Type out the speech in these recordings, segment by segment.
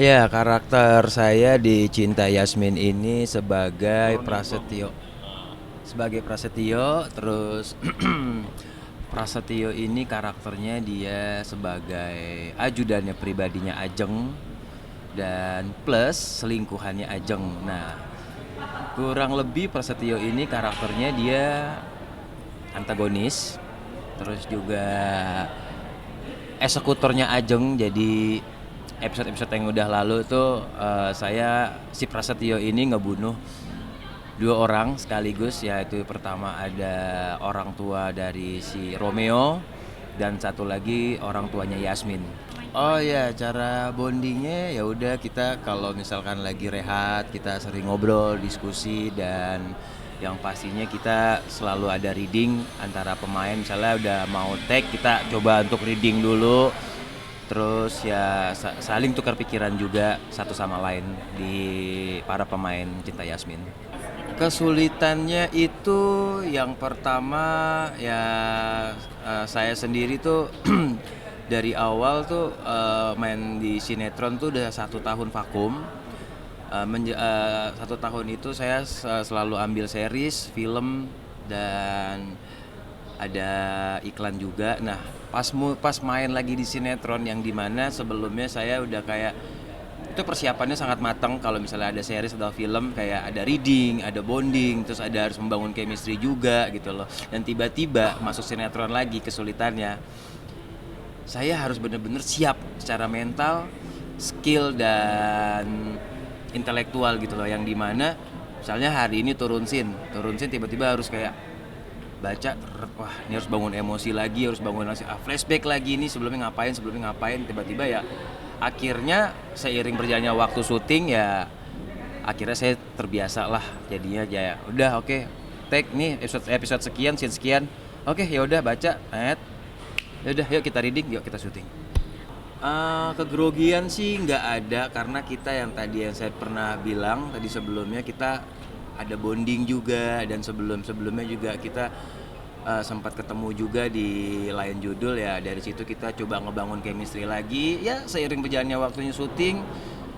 Ya, karakter saya di Cinta Yasmin ini sebagai Prasetyo. Sebagai Prasetyo, terus Prasetyo ini karakternya dia sebagai ajudannya pribadinya Ajeng dan plus selingkuhannya Ajeng. Nah, kurang lebih Prasetyo ini karakternya dia antagonis, terus juga eksekutornya Ajeng. Jadi episode-episode yang udah lalu tuh saya si Prasetyo ini ngebunuh dua orang sekaligus, yaitu pertama ada orang tua dari si Romeo dan satu lagi orang tuanya Yasmin. Oh ya, cara bondingnya ya udah kita kalau misalkan lagi rehat kita sering ngobrol, diskusi, dan yang pastinya kita selalu ada reading antara pemain. Misalnya udah mau take, kita coba untuk reading dulu. Terus ya saling tukar pikiran juga satu sama lain di para pemain Cinta Yasmin. Kesulitannya itu yang pertama ya, saya sendiri tuh dari awal tuh main di sinetron tuh udah 1 tahun vakum. 1 tahun itu saya selalu ambil series, film, dan ada iklan juga. Nah, pas main lagi di sinetron yang dimana sebelumnya saya udah kayak itu persiapannya sangat matang. Kalau misalnya ada series atau film kayak ada reading, ada bonding, terus ada harus membangun chemistry juga gitu loh. Dan tiba-tiba masuk sinetron lagi, kesulitannya saya harus bener-bener siap secara mental, skill, dan intelektual gitu loh. Yang dimana misalnya hari ini turun scene tiba-tiba harus kayak baca, wah ini harus bangun emosi lagi, harus bangun flashback lagi, ini sebelumnya ngapain, tiba-tiba ya akhirnya seiring berjalannya waktu syuting ya akhirnya saya terbiasa lah jadinya. Ya udah, oke, take nih episode sekian, scene sekian, oke ya udah baca, ya udah yuk kita reading, yuk kita syuting. Kegrogian sih nggak ada, karena kita yang saya pernah bilang tadi sebelumnya, kita ada bonding juga, dan sebelumnya juga kita sempat ketemu juga di lain judul ya. Dari situ kita coba ngebangun chemistry lagi. Ya seiring berjalannya waktunya syuting,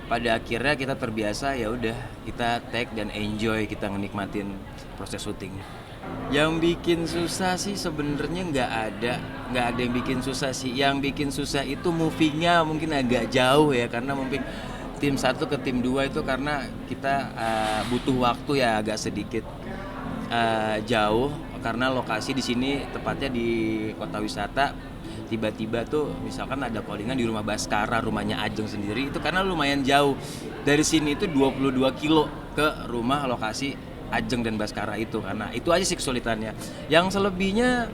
pada akhirnya kita terbiasa, ya udah kita take dan enjoy, kita menikmatin proses syuting. Yang bikin susah sih sebenarnya nggak ada yang bikin susah sih. Yang bikin susah itu movingnya mungkin agak jauh ya, karena mungkin tim 1 ke tim 2 itu karena kita butuh waktu ya agak sedikit jauh, karena lokasi di sini tepatnya di kota wisata. Tiba-tiba tuh misalkan ada callingan di rumah Baskara, rumahnya Ajeng sendiri, itu karena lumayan jauh dari sini, itu 22 kilo ke rumah lokasi Ajeng dan Baskara itu. Karena itu aja sih kesulitannya. Yang selebihnya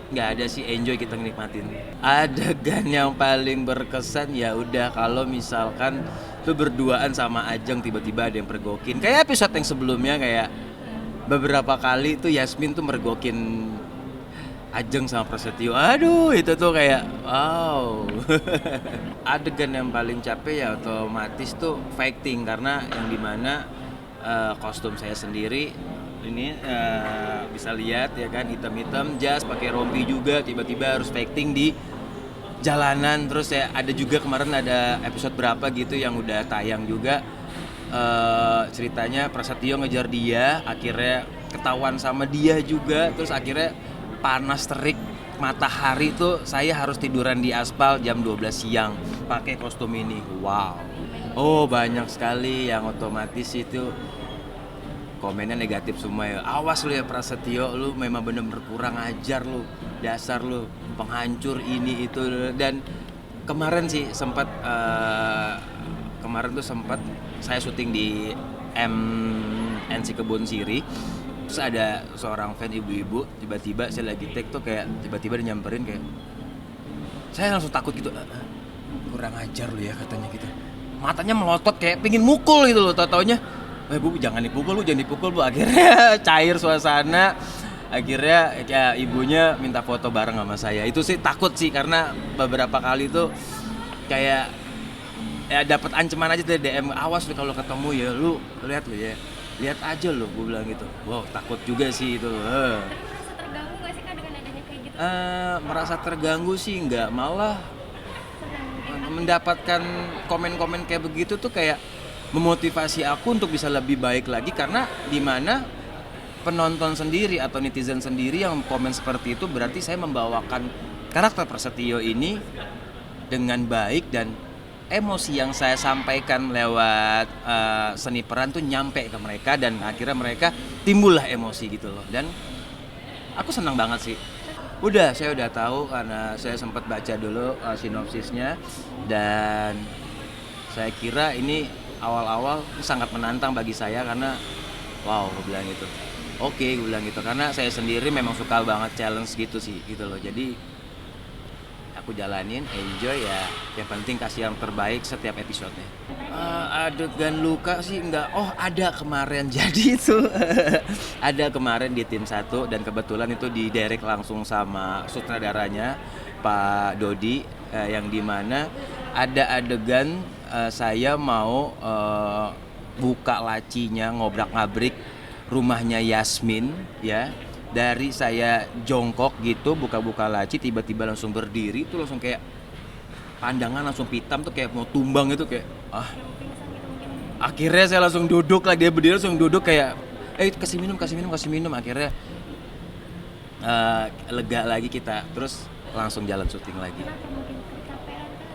nggak ada sih, enjoy, kita nikmatin. Adegan yang paling berkesan ya udah kalau misalkan tuh berduaan sama Ajeng tiba-tiba ada yang pergokin, kayak episode yang sebelumnya, kayak beberapa kali tuh Yasmin tuh mergokin Ajeng sama Prasetyo. Aduh, itu tuh kayak wow. Adegan yang paling capek ya otomatis tuh fighting, karena yang dimana kostum saya sendiri ini bisa lihat ya kan, hitam-hitam, jas, pakai rompi juga, tiba-tiba harus fighting di jalanan. Terus ya ada juga kemarin ada episode berapa gitu yang udah tayang juga, ceritanya Prasetyo ngejar dia, akhirnya ketahuan sama dia juga, terus akhirnya panas terik matahari tuh saya harus tiduran di aspal jam 12 siang pakai kostum ini. Wow. Oh, banyak sekali yang otomatis itu komennya negatif semua ya. Awas lu ya Prasetyo, lu memang bener-bener kurang ajar lu, dasar lu penghancur ini itu. Dan kemarin sih sempat saya syuting di MNC Kebon Siri. Terus ada seorang fan ibu-ibu, tiba-tiba saya lagi take tuh kayak tiba-tiba dia nyamperin, kayak saya langsung takut gitu, kurang ajar lu ya katanya gitu. Matanya melotot kayak pingin mukul gitu loh, tau-taunya bu jangan dipukul bu. Akhirnya cair suasana, akhirnya ya ibunya minta foto bareng sama saya. Itu sih takut sih, karena beberapa kali tuh kayak ya dapat ancaman aja dari DM, awas lu kalau ketemu ya lu lihat aja lo, gue bilang gitu. Wow, takut juga sih itu. Merasa terganggu gak sih Kak dengan adanya kayak gitu? Merasa terganggu sih nggak, malah Senang mungkin mendapatkan komen-komen kayak begitu tuh kayak memotivasi aku untuk bisa lebih baik lagi, karena dimana penonton sendiri atau netizen sendiri yang komen seperti itu berarti saya membawakan karakter Prasetyo ini dengan baik, dan emosi yang saya sampaikan lewat seni peran tuh nyampe ke mereka, dan akhirnya mereka timbullah emosi gitu loh. Dan aku senang banget sih. Saya udah tahu karena saya sempat baca dulu sinopsisnya, dan saya kira ini awal-awal sangat menantang bagi saya karena wow, gue bilang gitu. Oke, gue bilang gitu karena saya sendiri memang suka banget challenge gitu sih gitu loh. Jadi aku jalanin, enjoy ya. Yang penting kasih yang terbaik setiap episodenya. Adegan luka sih enggak. Oh, ada kemarin. Jadi itu ada kemarin di tim 1 dan kebetulan itu didirect langsung sama sutradaranya Pak Dodi, yang dimana ada adegan saya mau buka lacinya, ngobrak-ngabrik rumahnya Yasmin ya. Dari saya jongkok gitu buka-buka laci, tiba-tiba langsung berdiri tuh, langsung kayak pandangan langsung pitam tuh kayak mau tumbang itu, kayak akhirnya saya langsung duduk lah, dia berdiri langsung duduk kayak kasih minum. Akhirnya lega lagi kita, terus langsung jalan syuting lagi.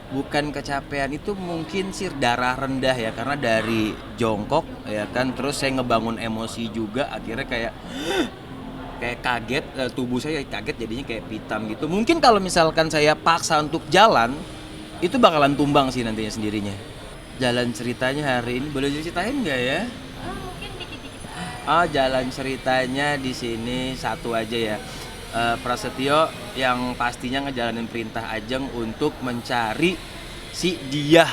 Bukan kecapean, itu mungkin sih darah rendah ya, karena dari jongkok ya kan, terus saya ngebangun emosi juga, akhirnya kayak kaget, tubuh saya kaget jadinya kayak pitam gitu. Mungkin kalau misalkan saya paksa untuk jalan, itu bakalan tumbang sih nantinya sendirinya. Jalan ceritanya hari ini boleh diceritain nggak ya? Mungkin dikit-dikit. Jalan ceritanya di sini satu aja ya. Prasetyo yang pastinya ngejalanin perintah Ajeng untuk mencari si Diah,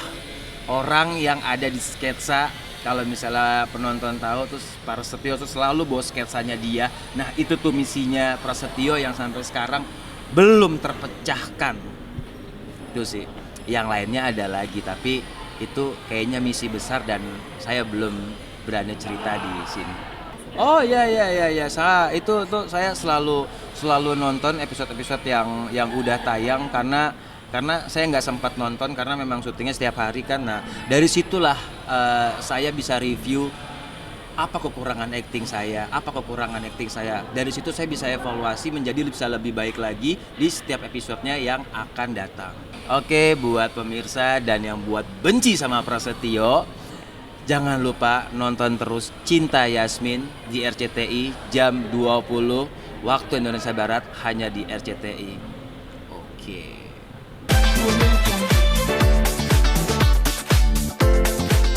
orang yang ada di sketsa. Kalau misalnya penonton tahu, terus Prasetyo tuh selalu bawa sketsanya dia. Nah itu tuh misinya Prasetyo yang sampai sekarang belum terpecahkan. Itu sih. Yang lainnya ada lagi, tapi itu kayaknya misi besar dan saya belum berani cerita di sini. Oh ya. Itu saya selalu nonton episode-episode yang udah tayang, karena saya nggak sempat nonton karena memang syutingnya setiap hari kan. Nah dari situlah saya bisa review apa kekurangan acting saya. Dari situ saya bisa evaluasi menjadi bisa lebih baik lagi di setiap episodenya yang akan datang. Oke, buat pemirsa dan yang buat benci sama Prasetyo, jangan lupa nonton terus Cinta Yasmin di RCTI jam 20 waktu Indonesia Barat, hanya di RCTI. Oke.